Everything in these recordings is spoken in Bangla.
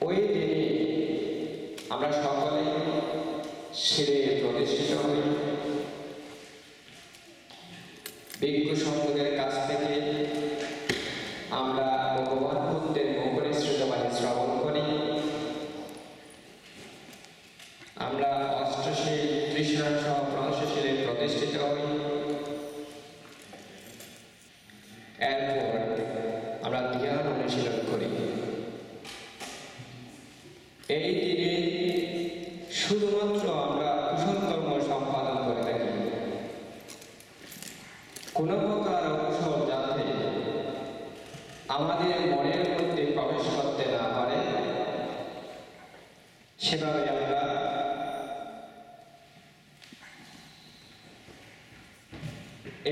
ওই দিনে আমরা সকলে শিরে প্রতিষ্ঠিত হই। ভিক্ষু সংঘের কাছ থেকে আমরা ভগবান বুদ্ধের মুখনিসৃত বাণী শ্রবণ করি। আমরা অষ্টশীল তৃষ্ণা সহ পঞ্চশীলে প্রতিষ্ঠিত হই। এরপর আমরা ধ্যান অনুশীলন করি। এই দিনে শুধুমাত্র আমরা কুশল কর্ম সম্পাদন করে থাকি। কোন প্রকার অকুশল যাতে আমাদের মনের মধ্যে প্রবেশ করতে না পারে সেভাবে আমরা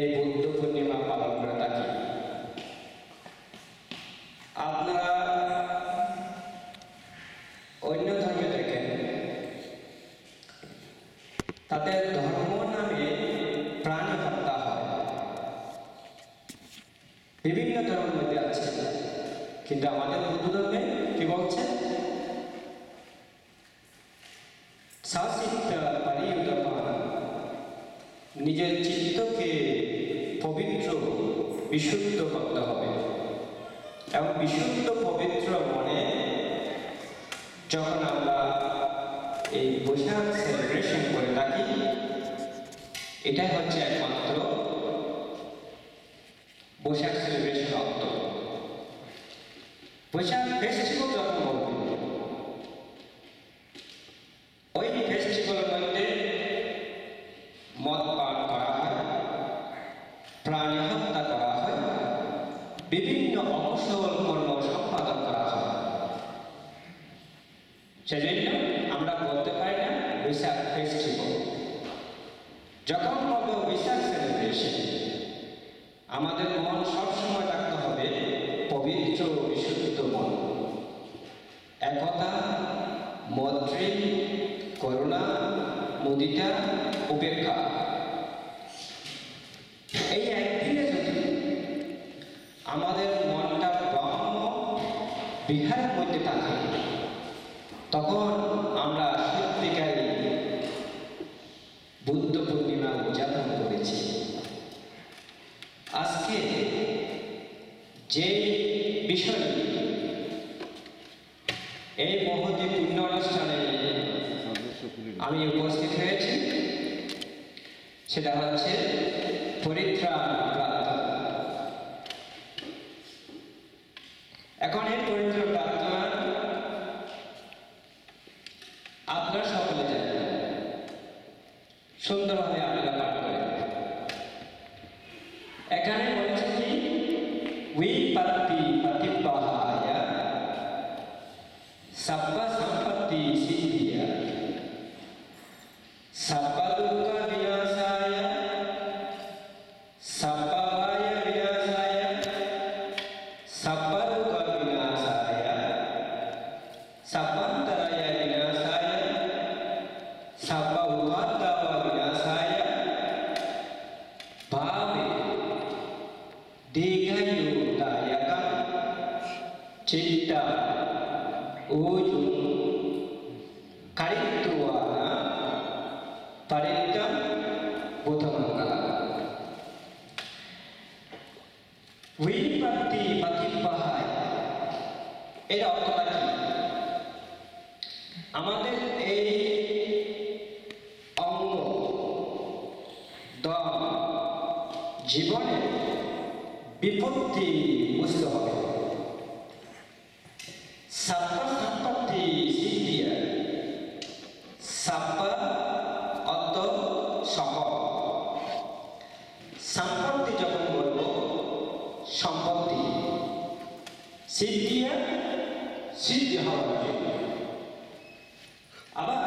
এই বুদ্ধ পূর্ণিমা পালন করে থাকি। আপনারা অন্য ধর্মে দেখেন, তাদের ধর্ম নামে প্রাণী হত্যা হয়। বিভিন্ন ধর্মের মধ্যে আছে, কিন্তু আমাদের হিন্দু ধর্মে কি বলছে? নিজের চিত্তকে পবিত্র বিশুদ্ধ করতে হবে এবং বিশুদ্ধ পবিত্র মনে যখন আমরা এই বৈশাখ সেলিব্রেশন করে থাকি, এটাই হচ্ছে একমাত্র বৈশাখ সেলিব্রেশন অর্থ। বৈশাখ ফেস্টিভ্যাল যখন বলবে, ওই ফেস্টিভ্যালের মধ্যে মদ পান করা হয়, প্রাণী হত্যা করা হয়, বিভিন্ন অকুশল কর্ম সম্পাদন করা হয়। সেজন্য আমরা বলতে পারি না বৈশাখ ফেস্টিভ্যাল। যখন বলবো বৈশাখ সেলিব্রেশন, আমাদের মন সবসময় রাখতে হবে পবিত্র বিশুদ্ধ মন। একতা, মৈত্রী, করুণা, মুদিতা, উপেক্ষা। এই একদিনে যদি আমাদের মনটা ব্রহ্ম বিহারের মধ্যে থাকে, তখন আমরা সত্যিকারী বুদ্ধ পূর্ণিমা উদযাপন করেছি। আজকে যে বিষয় এই মহতী পুণ্য অনুষ্ঠানে আমি উপস্থিত হয়েছি, সেটা হচ্ছে পরিত্রাণ প্রার্থনা। এখন এই পরিত্রাণ প্রার্থনা আপনারা সকলে জানেন, সুন্দরভাবে আপনারা পাঠ করেন। এখানে বলেছে কি, বিপত্তি প্রতিপাহায় সর্ব সম্পত্তি সিদ্ধিয়া সর্ব দুঃখ বিনাশায় সর্বভয় বিনাশায় সর্ব দুঃখ বিনাশায় সর্বান্তরায় বিনাশায় সর্ব উপাদান বিনাশায় ভাবে দীর্ঘায়ুদায়ক চিত্তা ওজু কারিত্বানা পরিত্রাণ বোধমঙ্গলা। বিপত্তি প্রতিপাহায় এর অর্থটা কি? আমাদের এই অঙ্গ দম জীবনে বিপত্তি বুঝতে হবে। সর্ব সম্পত্তি সিদ্ধিয়া, সর্ব অর্থ সকল। সম্পত্তি যখন বলবো, সম্পত্তি সিদ্ধিয়া সিদ্ধি হওয়ার জন্য। আবার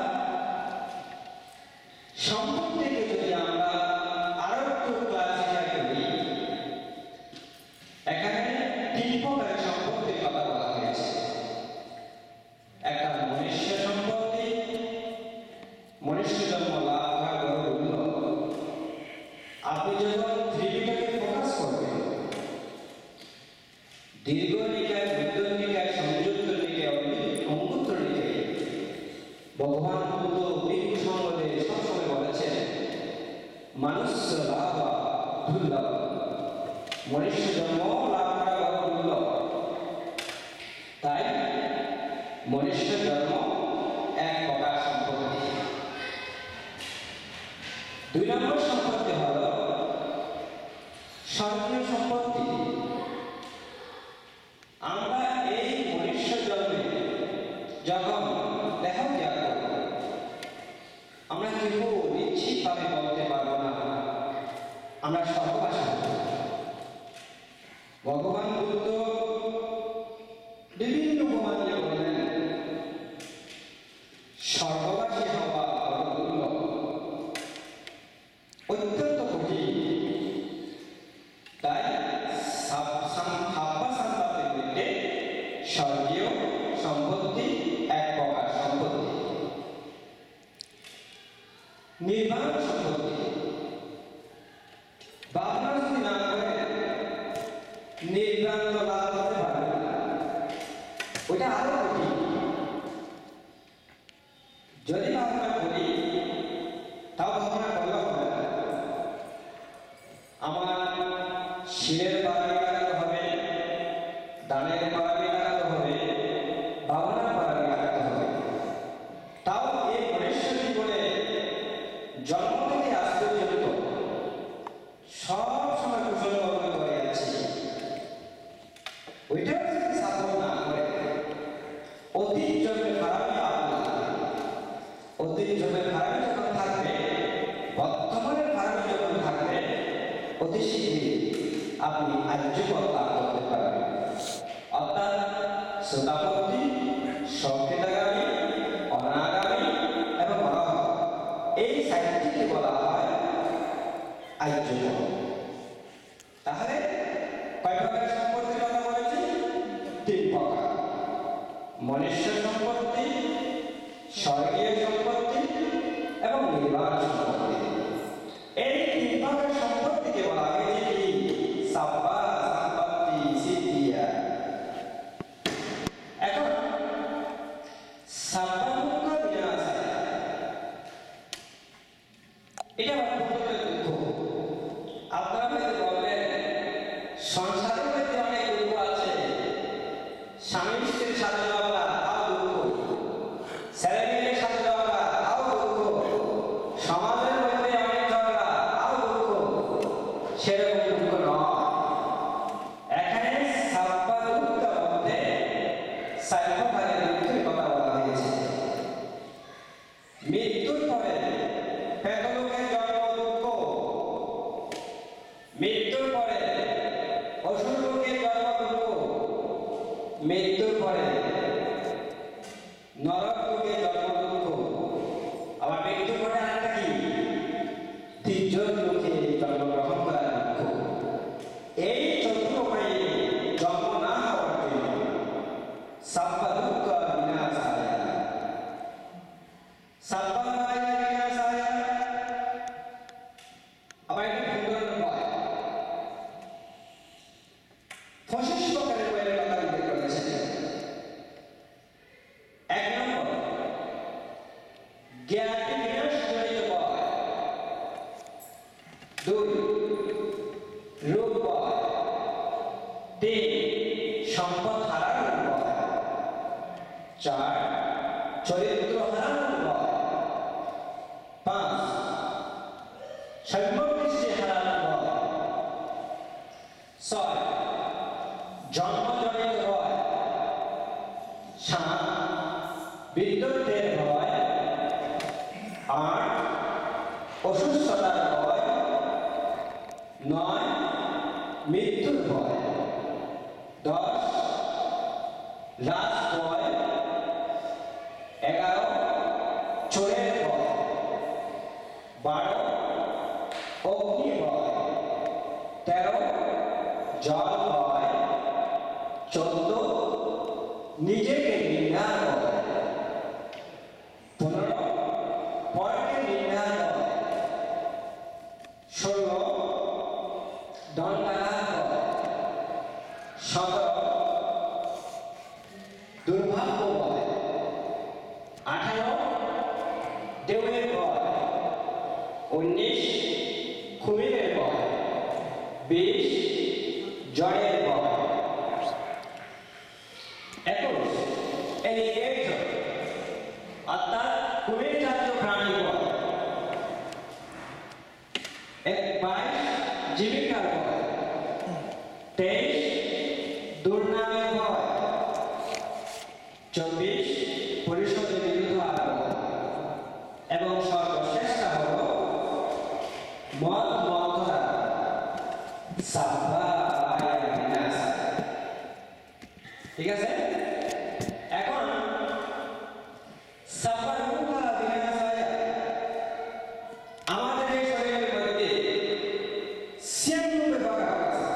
সম্পত্তিকে যদি আমরা আরো একটু ক্লাসিফাই করি, এখানে তিন প্রকারের সম্পত্তির কথা বলা হয়েছে। একটা মনুষ্য সম্পত্তি, মনুষ্য জন্ম লাভ করা গৌরব। আপনি যখন ত্রিপিটকে ফোকাস করবেন, দীর্ঘ নিকায়, মধ্য নিকায়, সংযুক্ত নিকায়, অঙ্গুত্র ভগবান বুদ্ধ ভিক্ষু সঙ্গতে সবসময় বলেছেন, মানুষ লাভ দুর্লভ, মনুষ্য জন্ম লাভ করা বড় দুর্লভ। তাই মনুষ্য জন্ম এক প্রকার সম্পত্তি। 2 নম্বর সম্পত্তি হল স্বর্গীয় সম্পত্তি। আমরা এই মনুষ্য জন্মে যখন দেহ ত্যাগ করব, আমরা কেউ নিশ্চিতভাবে বলতে পারবো না আমরা স্বর্গবাসী হব। ভগবান বুদ্ধ বিভিন্ন উপমা দিয়ে বললেন, স্বর্গবাসী হওয়া বড় দুর্লভ, অত্যন্ত কঠিন। তাই স্বর্গীয় সম্পত্তি এক প্রকার সম্পত্তি। নির্বাণ সম্পত্তি ভাবনা যদি না করে নির্বাণ লাভ করতে পারবে না, ওইটা আরো কঠিন। যদি ভাবনা করি তাও ভাবনা করলে হবে না। আমার শিরের বাড়ি লাগাতে হবে, দানের বাড়ি লাগাতে হবে, ভাবনার বাড়ি লাগাতে হবে। তাও এই মনুষ্য জীবনে জন্ম থেকে আজ পর্যন্ত সব সময় কুশল কর্ম করে যাচ্ছি। ওইটাও যদি সাধন না করে অতীত জন্মে খারাপই আপনার, অতীত জন্মে খারাপই যখন থাকবে, বর্তমানের খারাপই যখন থাকবে, অতি শীঘ্রই আপনি আর্যপদ লাভ করতে পারবেন। অর্থাৎ শ্রোতাপত্তি, সংকেতাগামী, অনাগামী এবং অনাগত, এই সাইটটিকে বলা হয় আর্যপদ। তাহলে কয় প্রকার সম্পত্তির কথা বলেছি? 3 প্রকার। মনুষ্য সম্পত্তি, স্বর্গীয় সম্পত্তি এবং নির্বাণ সম্পত্তি। এই 3 প্রকার সম্পত্তিকে বলা হয়েছে কি? সাব্বা সম্পত্তি সিদ্ধিয়া। এখন সাব্বা দুঃখ বিনাশায়, এটা বর্তমানে দুঃখ। আপনারা হয়তো বলবেন, সংসারের মধ্যে অনেক দুঃখ আছে, স্বামী স্ত্রীর সাথে ঝগড়া তাও দুঃখ, ছেলে মেয়ের সাথে ঝগড়া তাও দুঃখ, সমাজের মধ্যে অনেক ঝগড়া তাও দুঃখ। সেরকম দুঃখ নয়। এখানে সাব্বা দুঃখের মধ্যে 4 প্রকারের দুঃখের কথা বলা হয়েছে। মৃত্যুর পরে প্রেতলোকে জন্ম দুঃখ, মৃত্যুর পরে অসুর লোকে জন্ম দুঃখ, মৃত্যুর পরে নরক লোকে জন্ম দুঃখ, আবার মৃত্যুর পরে আরেকটা কি? তির্যক লোকে জন্মগ্রহণ করা দুঃখ। এই 4 উপায়ে জন্ম না হওয়ার জন্য সাব্বা দুঃখ বিনাশায়, সাব্বা বিনাশায়। আবার একটা সুন্দর উপায়, 25 প্রকারের উপায়ের কথা উল্লেখ করেছেন। 1 নম্বর, জ্ঞান বিনাশ জনিত উপায়। 2, রোগ উপায়। 3, সম্পদ হারানোর উপায়। 4, চরিত্র হারানোর উপায়। 5, সম্পদৃষ্টি হারানোর উপায়। 6, জন্মজনিত ভয়। 7, বিদ্যুতের ভয়। 8, অসুস্থতার ভয়। 9, মৃত্যুর ভয়। 10, রাজ ভয়। 11, চোরের ভয়। 12, অগ্নি ভয়। 13, জল ভয়। 14, নিজেকে ঘৃণার ভয়। 15, পরকে ঘৃণার ভয়। 16, দণ্ডাঘাত ভয়। 17, দুর্ভাগ্য ভয়। 18, এলিগেটর অর্থাৎ কুমির জাতীয় প্রাণী বয়। 22 জীবিকার বয়, 23 দুর্নামের বয়, 24 পরিষদের বিরুদ্ধে বয় এবং সর্বশেষটা হল মদ মন্থরা সাব্বা বায়া বিনাশ। ঠিক আছে, এখন সাব্বার মুখা বিনাশ আমাদের এই শরীরের মধ্যে 96 ভাগ আছে।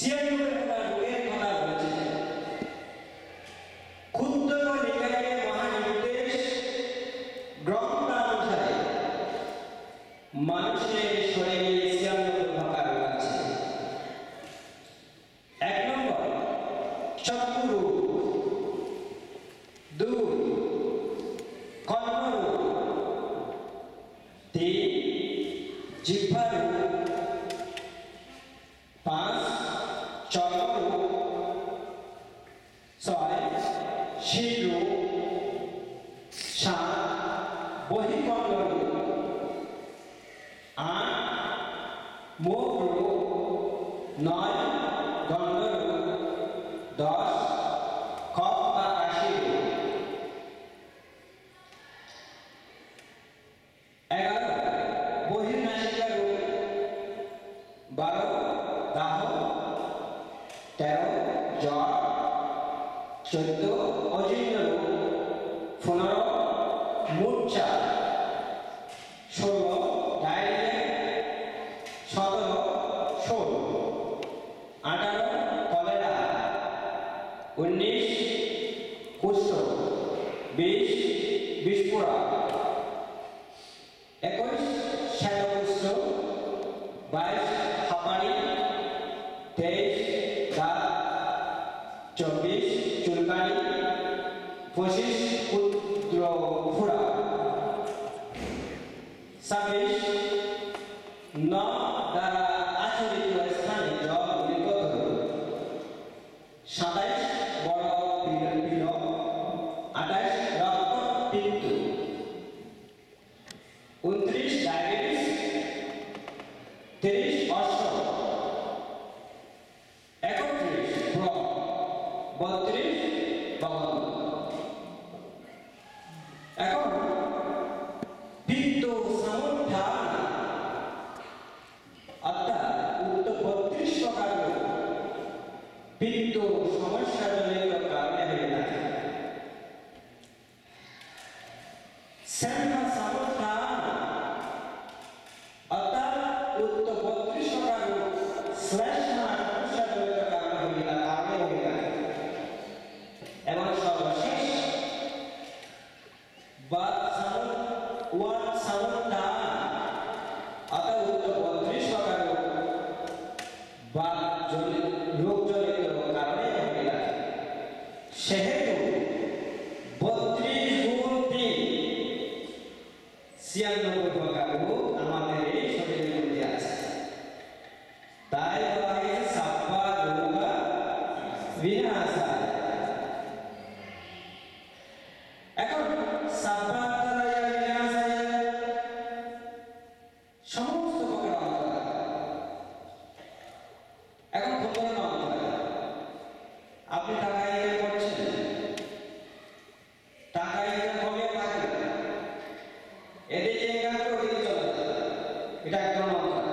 96 ভাগ রোগের কথা বলেছে। ক্ষুদ্র নিকায়ের মহানির্দেশ গ্রন্থানুসারে মানুষের শরীরে 96 ভাগ রোগ আছে। 1 নম্বর চক্ষু রোগ, 2 কর্ণ রোগ, 3 জিহ্বা রোগ, 5 চর্ম রোগ, 6 শির রোগ, 7 বহিঃকণ্ড রোগ, 8 মুখ রোগ, 9 দণ্ড রোগ, 10 কফ বা কাশি রোগ, 11 বহির্নাসিকা রোগ, 12 দাহ, 13 জ্বর, 14 অজীর্ণ রোগ, 15 মূর্ছা, 16 ডায়রিয়া, 17 শোল, 18 কলেরা, 19 কুষ্ঠ, 20 বিষফোড়া, 21 শ্বেতকুষ্ঠ, 22 হাঁপানি, 23 দাঁত, 24 চুলকানি, 25 ক্ষুদ্র ফোড়া, 26 নখ দ্বারা আচ্ছাদিত স্থানে জল নির্গত হল, 27 বড় পিণ্ড, 28 রক্তপিত্ত, 29 ডায়াবেটিস, 30 অষ্টম, 31 ব্রণ, 32 বগল। এখন পিত্ত সামর্থ্য অর্থাৎ উক্ত 32 প্রকার রোগ পিত্ত সমস্যাজনিত কারণে হয়ে থাকে। সামর্থ্য অর্থাৎ উক্ত 32 প্রকার রোগ সমস্যাজনিত কারণে হয়ে থাকে এবং সর্বশেষ বাত সামর্থ্য অর্থাৎ উক্ত 32 প্রকার রোগজনিত কারণে হয়ে থাকে। সেহেতু 32 গুণ 3 96 প্রকার রোগ আমাদের এই শরীরের মধ্যে আছে। তাই বলা হয়েছে সাব্বা রোগা বিনাশা। এখন সাব্বা সমস্ত প্রকার অন্তরায়। এখন কোন অন্তরায় আপনি টাকা ইনকাম করছেন, টাকা ইনকাম করলে থাকে এদিকে ইনকাম করে ওদিকে চলে যায়, এটা একটা অন্তরায়।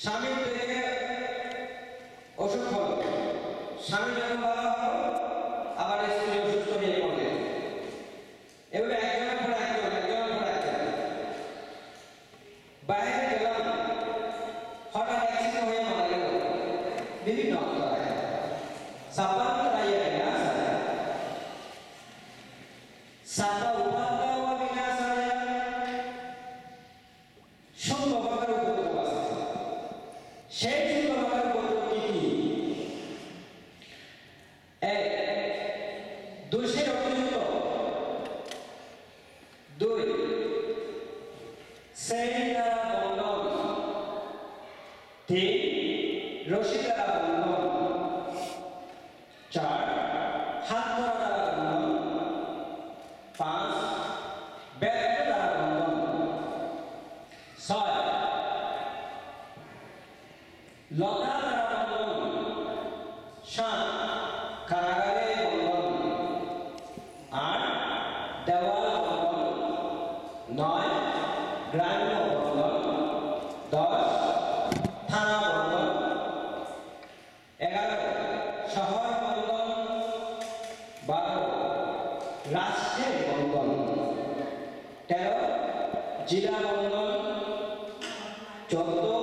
স্বামী থেকে অসুখ হল, স্বামী যখন ভালো হলো আবার স্ত্রী অসুস্থ হয়ে পড়লেন, এভাবে একজনের পর একজন বাইরে গেলাম, হঠাৎ অ্যাক্সিডেন্ট হয়ে মারা গেল। বিভিন্ন অন্তরায় সাব্বা সাব্বা উপাদায় ও বিনাশায় 16 প্রকার উপদ্রব আছে। সেই 16 প্রকার উপদ্রব কি কি? 1 দোষের অভিযুক্ত, 2 শ্রেণী দ্বারা বন্ধন, 3 রশি দ্বারা বন্ধন, 4 হাত ধরা দ্বারা বন্ধন, 5 বেত্র দ্বারা বন্ধন, 6 লতা দ্বারা বন্ধন, 7 কারাগারে বন্ধন, 8 দেওয়াল বন্ধন, 9 গ্রাম্য বন্ধন, 10 থানা বন্ধন, 11 শহর বন্ধন, 12 রাষ্ট্রের বন্ধন, 13 জেলা বন্ধন, 14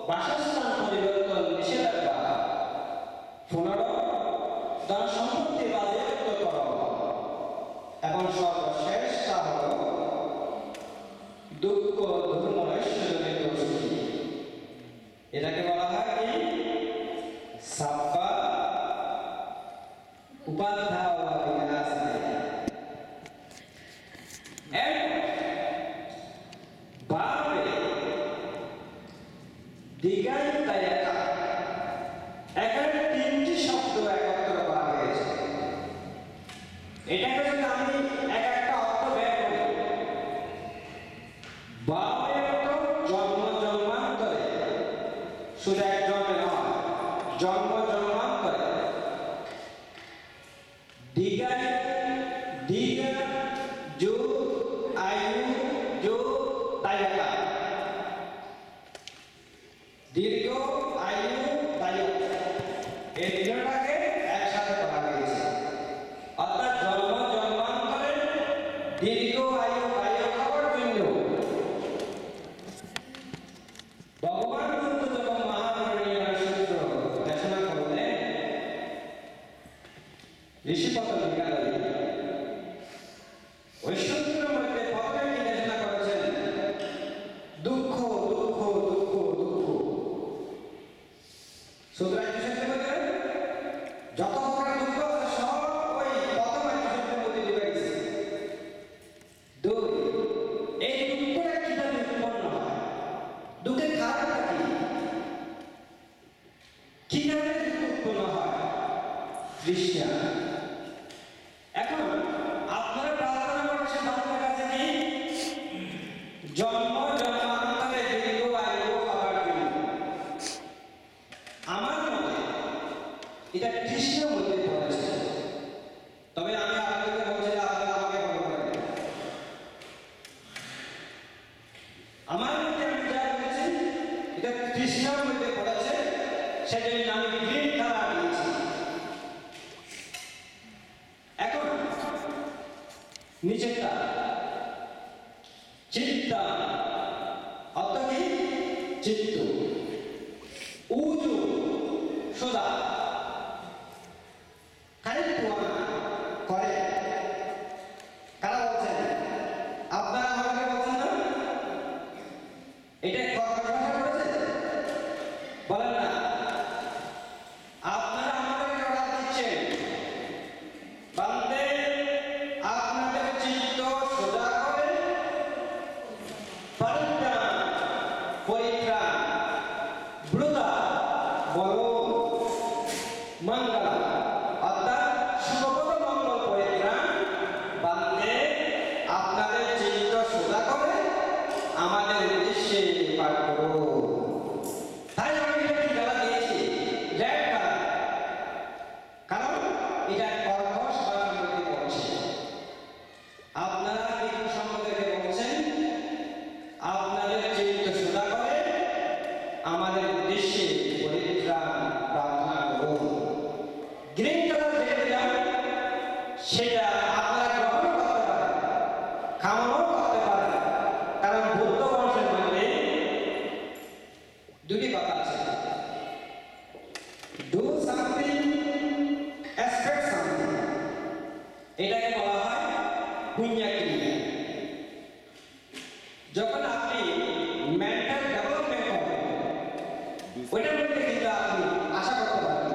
বাসস্থান পরিবর্তন নিষেধাজ্ঞা, 15 ধনসম্পত্তি বাজেয়াপ্তকরণ, এবং সর্বশেষ তা হল দুঃখ ধর্ম ঐশ্বর্যজনিত সুখী। এটাকে বলা হয় কি সাব্বা উপাধ্যায় দীর্ঘায়িতায়িকা এখানে 3টি শব্দ একত্র করা হয়েছে। এটাকে যদি আমি এক একটা অর্থ বের করি, বাপের জন্ম জন্মান্তরে, শুধু এক জন্মে নয়, জন্ম জন্মান্তরে, দীর্ঘা দীর্ঘা যোগ আয়ু যোগ দায়িকা, দীর্ঘ আয়ু দায়ক, এই তিনটাকে একসাথে করা হয়েছে। অর্থাৎ জন্ম জন্মান্তরে দীর্ঘ আয়ু দায়ক হওয়ার জন্য ভগবান বুদ্ধ যখন মহাপরিনির্বাণ সূত্র রচনা করলেন, ঋষিপদ বিজ্ঞানী ওই সূত্রের মধ্যে প্রথমে কি রচনা করেছেন? দুঃখ দুঃখ দুঃখ দুঃখ। সুতরাং যত প্রকার দুঃখ আছে সব ওই প্রথম একজনের মধ্যে ঢুকে গেছে। 2 এই দুঃখটা কিভাবে উৎপন্ন হয়? দুঃখের কারণটা কি? কিভাবে দুঃখ উৎপন্ন হয়? তৃষ্ণা। এখন আপনারা প্রার্থনা করছেন বাবার কাছে কি? জন্ম জন্মান্তরে দীর্ঘ আয়ু হওয়ার জন্য। আমার মতে এটা তৃষ্ণার মধ্যে পড়েছে। তবে আমি আপনাদেরকে বলছি, আপনারা আমাকে বলতে পারেন। আমার মতে আমি যা বলেছি এটা তৃষ্ণার মধ্যে পড়েছে, সেজন্য আমি গ্রিন কালার দিয়েছি। এখন নিচেরটা চিন্তা, অর্থ কি? চিত্ত। উজু সদা করে কারা বলছেন? আপনারা আমাকে বলছেন না? এটা কথা বলেছে বলেন না? আপনারা আমাদেরকে অর্ডার দিচ্ছেন, বান্দে আপনাদের চিত্ত সোজা করে পরিত্রাণ পরিত্রাণ ব্রুতা বলো মঙ্গল, অর্থাৎ শুভপদ মঙ্গল পরিত্রাণ বান্দে আপনাদের চিত্ত সোজা করে আমাদের উদ্দেশ্যে পাঠ করো। তাই আমি এটা কি গালা দিয়েছি? Red colour. কারণ এটা কর্কশ ভাষার মধ্যে পড়ছে। আপনারা এই সম্বন্ধে বলছেন আপনাদের চিত্ত সোজা করে আমাদের উদ্দেশ্যে পরিত্রাণ প্রার্থনা করুন। গ্রিন কালার যেটা সেটা আপনারা গ্রহণ করতে পারেন, খাওয়ানো করতে পারেন। কারণ বুদ্ধ বংশের মধ্যে 2টি কথা আছে, ডু সামথিং এক্সপেক্ট সামথিং। এটাকে বলা হয় পুণ্য ক্রিয়া। যখন আপনি মেন্টাল ডেভেলপমেন্ট করবেন, ওইটার মধ্যে কিন্তু আপনি আশা করতে পারেন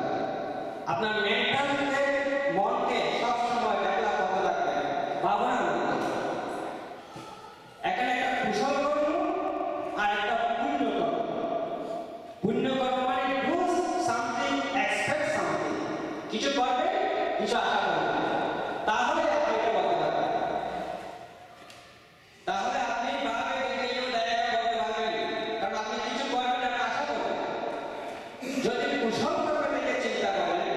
আপনার মেন্টাল মনকে সবসময় ডেভেলপ করতে রাখবেন ভাবনার মধ্যে। এখানে একটা কুশল কর্ম আর একটা পুণ্য কর্ম। পুণ্য কর্ম মানে ডু সামথিং এক্সপেক্ট সামথিং, কিছু কিছু আশা করবেন, তাহলে আপনি এটা বলতে পারবেন। তাহলে আপনি ভাবে কেউ জায়গা বলতে পারবেন, কারণ আপনি কিছু করবেন আপনি আশা করবেন। যদি কুশল করবেন থেকে চিন্তা করেন,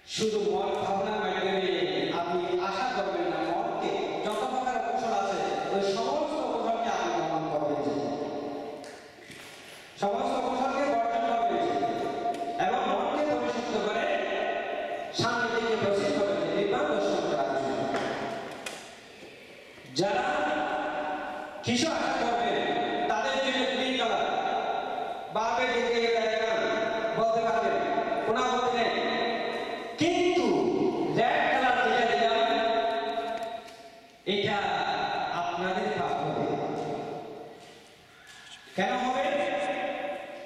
শুধু মন ভাবনার মাধ্যমে আপনি আশা করবেন না, মনকে যত প্রকার কৌশল আছে ওই সমস্ত কৌশলকে আপনি দমন করবেন, সমস্ত কৌশলকে বর্জন করবেন এবং মনকে পরিশুদ্ধ করে সামনের দিকে প্রস্তুত করবেন নির্বাণ দর্শন করার জন্য। যারা কিছু আশা করবেন তাদের জন্য গ্রিন কালার বাপের দিকে বলতে পারবেন কোনো আপত্তি নেই, কিন্তু রেড কালার যেটা দিলাম এটা আপনাদের পাপ হবে। কেন হবে?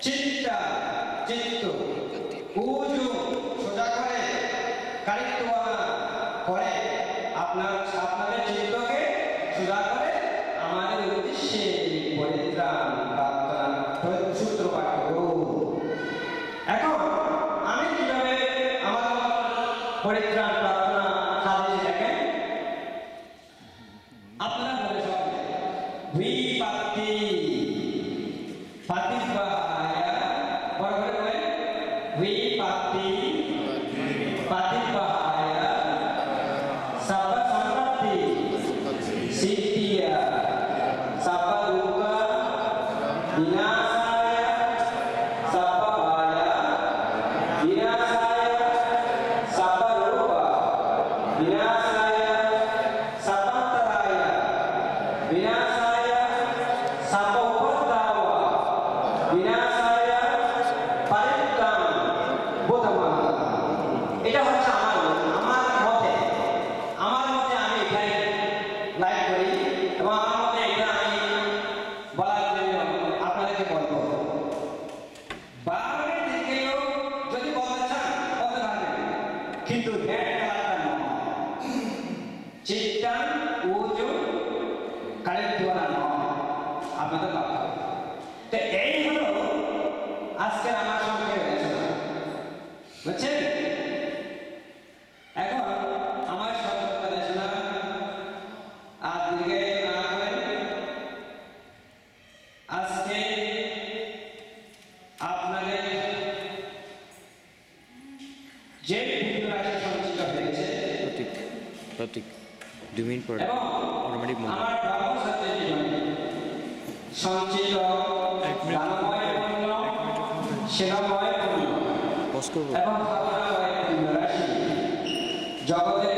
চিন্তা চিত্ত উজু সোজা করে কারিত্ব করে আপনাদের চিত্তকে সোজা করে আমাদের উদ্দেশ্যে পরিত্রাণ প্রার্থনা সূত্র পাঠ করুন। এখন আমি কিভাবে আমার পরিত্রাণ প্রার্থনা সাজিয়ে দেখেন, আপনারা বলে সবাই বিপাতি পাতিবাহায়া, বড় করে বলেন বিপাতি পাতিবাহায়া সাবা সম্পত্তি সিদ্ধিয়া সাবা দুঃখা বিনাশায় সাবা বায়া বিনাশায় সাবা রূপা বিনাশায় সাপান্তরায় বিনাশায় সাবা উপদ্রব বিনাশায় পরিত্রাণ বোধমান। এটা হচ্ছে আমার মতে আমি এটাই লাইক করি এবং আমার মতে এটা আমি বলার জন্য আপনাদেরকে বলবো। বারোর দিকেও যদি বলতে চান বলতে পারবেন, কিন্তু রেড কালারটা নয়, চিত্তান উজু কারিত্বনা নয়, আপনাদের ভাবতে হবে। তো এই হলো আজকের আমার সঙ্গে আলোচনা, বুঝছেন? এখন আমার সঙ্গে আলোচনা আর দিকে না করে আজকে আপনাদের যে বিভিন্ন রাশি সঞ্চিত হয়েছে সঠিক 2 মিনিট পরে এবং অটোমেটিক মনে আমার ব্রাহ্মণ ছাত্রের জীবনে সঞ্চিত দানময় পূর্ণ সেবাময় পূর্ণ পজ করবো। এবং ভাবনাময় পূর্ণ রাশি জগতের